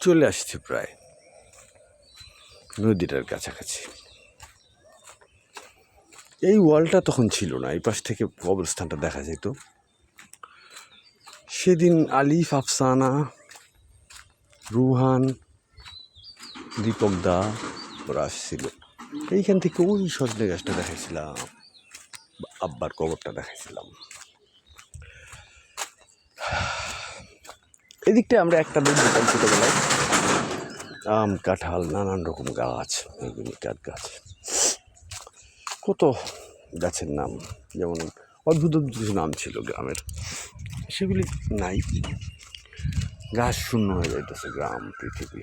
চলে আসছি প্রায় নদীটার কাছাকাছি। এই ওয়ালটা তখন ছিল না, এই পাশ থেকে কবরস্থানটা দেখা যেত। সেদিন আলিফ, আফসানা, রুহান, দীপক দা ওরা আসছিল। এইখান থেকে ওই সজনে গাছটা দেখাইছিলাম, আব্বার কবরটা দেখাইছিলাম। এদিকটায় আমরা একটা দিন যেতাম ছোটোবেলায়, আম, কাঁঠাল, নানান রকম গাছ, এগুলি কাঠ গাছ, কত গাছের নাম, যেমন অদ্ভুত অদ্ভুত কিছু নাম ছিল গ্রামের, সেগুলি নাই। গাছ শূন্য হয়ে যাইতেছে গ্রাম, পৃথিবী।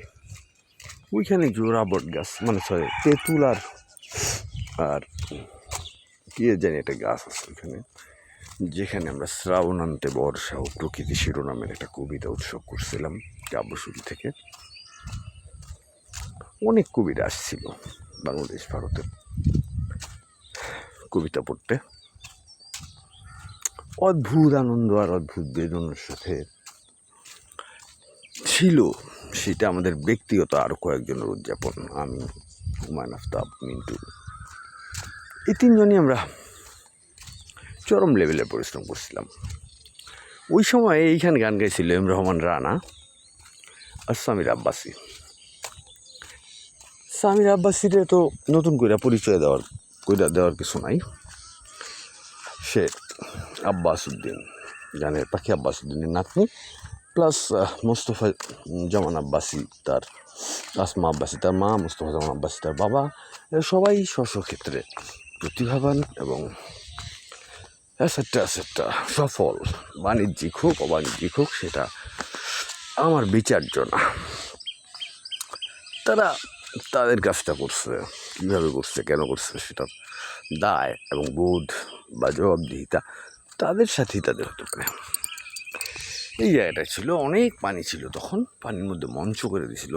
ওইখানে জোড়া বট গাছ, মানে সরি তেঁতুল আর কি জানি একটা গাছ আছে ওইখানে, যেখানে আমরা শ্রাবণান্তে বর্ষা ও প্রকৃতি শিরোনামের একটা কবিতা উৎসব করছিলাম কাব্যশুরি থেকে। অনেক কবিরা আসছিল বাংলাদেশ ভারতের কবিতা পড়তে। অদ্ভুত আনন্দ আর অদ্ভুত বেদনার সাথে ছিল সেটা আমাদের ব্যক্তিগত আরও কয়েকজনের উদযাপন। আমি, হুমায়ুন আফতাব, মিন্টু, এই তিনজনই আমরা চরম লেভেলে পরিশ্রম করছিলাম। ওই সময় এইখানে গান গাইছিল এম রহমান রানা আর সামির আব্বাসী। সামির আব্বাসীরে তো নতুন করে পরিচয় দেওয়ার কিছু নাই। সে আব্বাস উদ্দিন, গানের পাখি আব্বাস উদ্দিনের নাতনি, প্লাস মোস্তফা জামান আব্বাসী তার, আসমা আব্বাসী তার মা, মোস্তফা জামান আব্বাসী তার বাবা, সবাই স্বস্বক্ষেত্রে প্রতিভাবান এবং অ্যাসেটটা সফল। বাণিজ্যিক হোক অবাণিজ্যিক হোক সেটা আমার বিচার্য না। তারা তাদের কাজটা করছে, কীভাবে করছে, কেন করছে, সেটার দায় এবং বোধ বা জবাবদিহিতা তাদের সাথেই তাদের হতে পারে। এই জায়গাটা ছিল, অনেক পানি ছিল তখন, পানির মধ্যে মঞ্চ করে দিয়েছিল।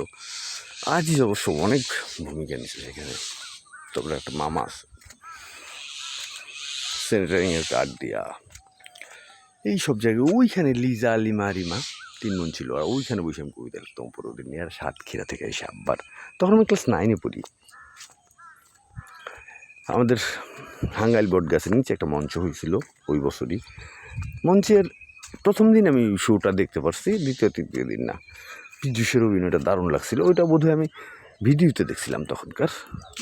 আজই অবশ্য অনেক ভূমিকা নিচ্ছে সেখানে। তারপরে একটা মামা স্যানিটারিংয়ের কার্ড দিয়া, এইসব জায়গায়। ওইখানে লিজা, লিমা, রিমা তিন বোন ছিল, আর ওইখানে বসে আমি কবিতা লিখতাম পরদিন নিয়ে। আর সাতক্ষীরা থেকে এসে আব্বার, তখন আমি ক্লাস 9-এ পড়ি। আমাদের হাঙ্গাইল বট গাছের নিচে একটা মঞ্চ হয়েছিল ওই বছরই। মঞ্চের প্রথম দিন আমি শোটা দেখতে পারছি, দ্বিতীয় তৃতীয় দিন না। পীযূষের অভিনয়টা দারুণ লাগছিল। ওইটা বোধহয় আমি ভিডিওতে দেখছিলাম তখনকার।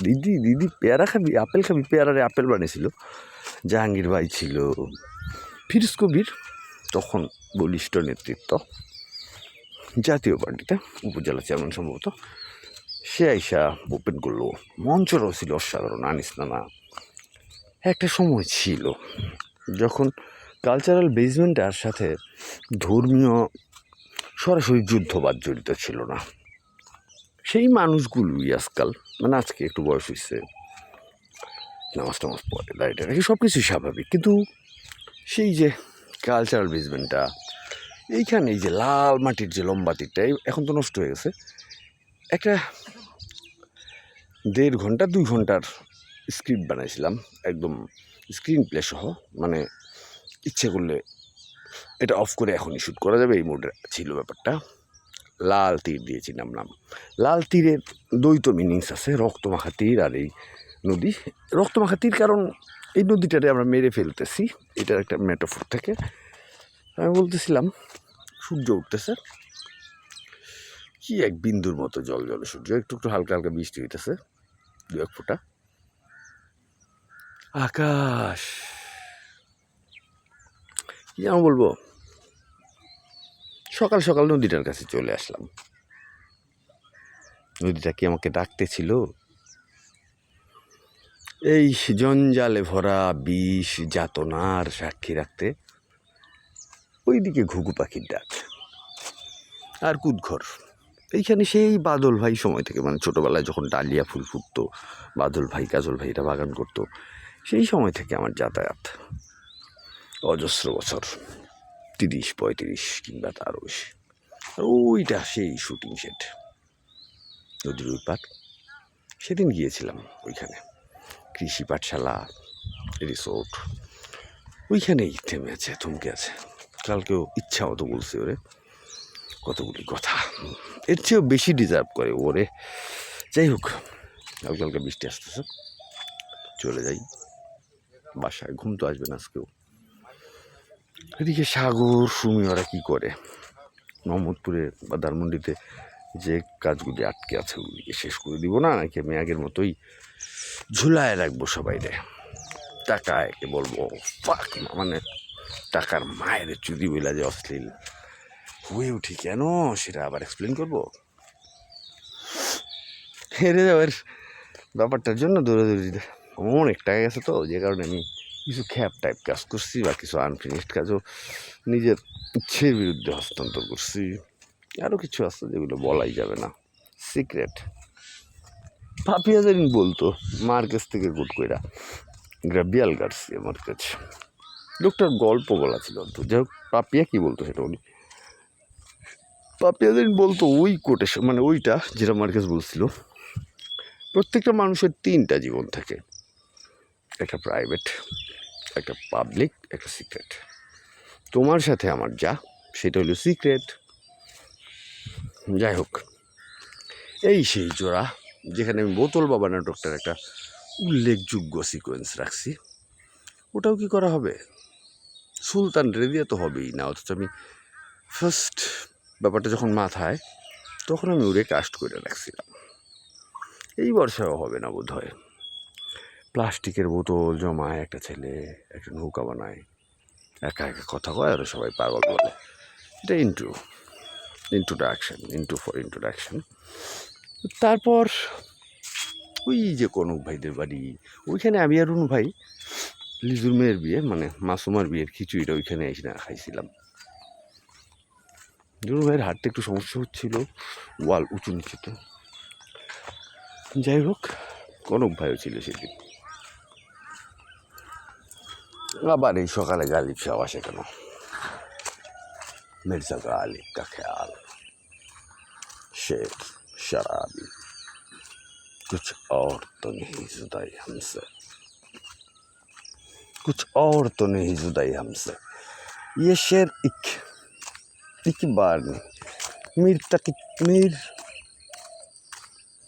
দিদি পেয়ারা খাবি, আপেল খাবি, পেয়ারারে আপেল বানিয়েছিল। জাহাঙ্গীর ভাই ছিল, ফিরোজ কবির তখন বলিষ্ঠ নেতৃত্ব জাতীয় পার্টিতে, উপজেলা চেয়ারম্যান সম্ভবত, সে আইসা ওপেন করলো। মঞ্চটাও ছিল অসাধারণ। আনিস নানা, একটা সময় ছিল যখন কালচারাল বেসমেন্টার সাথে ধর্মীয় সরাসরি যুদ্ধবাদ জড়িত ছিল না। সেই মানুষগুলোই আজকাল, মানে আজকে একটু বয়স হয়েছে, নামাজ টামাজ পড়ে, দাঁড়িয়ে রাখি, সব কিছুই স্বাভাবিক, কিন্তু সেই যে কালচারাল বেসমেন্টটা, এইখানে এই যে লাল মাটির যে লম্বা তীরটা, এখন তো নষ্ট হয়ে গেছে। একটা 1.5 ঘন্টা 2 ঘন্টার স্ক্রিপ্ট বানাইছিলাম, একদম স্ক্রিন প্লে সহ, মানে ইচ্ছে করলে এটা অফ করে এখনই শ্যুট করা যাবে, এই মোডে ছিল ব্যাপারটা। লাল তীর দিয়েছি নাম। লাল তীরের দ্বৈত মিনিংস আছে, রক্তমাখা তীর আর এই নদী। রক্তমাখা তীর কারণ এই নদীটারে আমরা মেরে ফেলতেছি, এটার একটা মেটাফোর থেকে। আমি বলতেছিলাম সূর্য উঠতেছে, কি এক বিন্দুর মতো জল জলে সূর্য, একটু একটু হালকা হালকা বৃষ্টি হইতেছে, 2-1 ফোঁটা। আকাশ, কি যেন বলবো, সকাল সকাল নদীটার কাছে চলে আসলাম। নদীটা কি আমাকে ডাকতেছিল? এই জঞ্জালে ভরা বিষ যাতনার সাক্ষী রাখতে ওইদিকে ঘুঘু পাখির ডাক আর কুদঘর। এইখানে সেই বাদল ভাই সময় থেকে, মানে ছোটোবেলায় যখন ডালিয়া ফুল ফুটতো, বাদল ভাই, কাজল ভাইরা বাগান করতো, সেই সময় থেকে আমার যাতায়াত অজস্র বছর, 30-35 কিংবা তারও বেশি। আর ওইটা সেই শুটিং সেট, নদীর ওই পাট। সেদিন গিয়েছিলাম ওইখানে, কৃষি পাঠশালা রিসোর্ট, ওইখানেই থেমে আছে, থমকে আছে। কালকেও ইচ্ছা মতো বলছি ওরে, কতগুলি কথা, এর চেয়েও বেশি ডিজার্ভ করে ওরে। যাই হোক, হালকা হালকা বৃষ্টি আসতেছে, চলে যাই বাসায়, ঘুম তো আসবে না আজকেও। এদিকে সাগর সুমি ওরা কী করে, মোহাম্মদপুরে বা ধানমন্ডিতে যে কাজগুলি আটকে আছে ওগুলিকে শেষ করে দিব না, নাকি আমি আগের মতোই ঝুলায় রাখবো সবাইরে। টাকায় কে বলবো ফাক, মানে টাকার মায়ের চুরি বইলা যে অশ্লীল হয়ে উঠি কেন, সেটা আবার এক্সপ্লেন করবো। হেরে যাওয়ার ব্যাপারটার জন্য দৌড়াদৌড়ি অনেক টাকা গেছে, তো যে কারণে আমি কিছু খ্যাপ টাইপ কাজ করছি বা কিছু আনফিনিশড কাজও নিজের ইচ্ছের বিরুদ্ধে হস্তান্তর করছি। আরও কিছু আছে যেগুলো বলাই যাবে না, সিক্রেট। পাপিয়া জানি বলতো মার কাছ থেকে গুট কইরা গ্রাবিয়াল গার্সিয়া আমার কাছে লোকটার গল্প বলা ছিল। তো যাই হোক, পাপিয়া কী বলতো সেটা বলি। পাপিয়া জানি বলতো ওই কোটেশন, মানে ওইটা যেটা মার্কেস বলছিল, প্রত্যেকটা মানুষের 3টা জীবন থাকে, একটা প্রাইভেট, একটা পাবলিক, একটা সিক্রেট। তোমার সাথে আমার যা, সেটা হলো সিক্রেট। যাই হোক, এই সেই জোড়া যেখানে আমি বোতল বাবা নাটকটার একটা উল্লেখযোগ্য সিকোয়েন্স রাখছি, ওটাও কি করা হবে? সুলতান রেদিয়া তো হবেই না, অথচ আমি ফার্স্ট ব্যাপারটা যখন মাথায়, তখন আমি ওরে কাস্ট করে রাখছিলাম। এই বর্ষাও হবে না বোধ হয়। প্লাস্টিকের বোতল জমায় একটা ছেলে একটা নৌকা বানায়, একা একা কথা কয় আর সবাই পাগল বলে। এটা ইন্ট্রোডাকশন। তারপর ওই যে কনক ভাইদের বাড়ি, ওইখানে আমি আর রুনু ভাই লিজুর মেয়ের বিয়ে, মানে মাসুমার বিয়ের খিচুড়িটা ওইখানে এসে না খাইছিলাম। রুনু ভাইয়ের হাঁটতে একটু সমস্যা হচ্ছিল, ওয়াল উঁচু নিচুতে। যাই হোক, কনক ভাইও ছিল সেদিন। আবার এই সকালে গালিব সাহেব আসে কেন? মির্জা গালিব কা খেয়াল शेर शराबी कुछ और तो नहीं जुदाई हमसे, कुछ और तो नहीं जुदाई हमसे। ये शेर एक बार नहीं,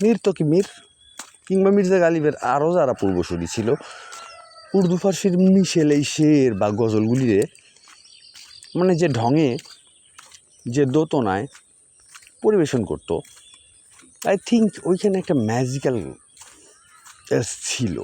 মীর কিংবা মির্জা গালিবের আরও যারা পূর্বসূরি ছিল, উর্দু ফার্সির মিশেল এই শের বা গজলগুলিরে মানে যে ঢঙে, যে দোতনায় পরিবেশন করতো, আই থিঙ্ক ওইখানে একটা ম্যাজিক্যাল ছিল।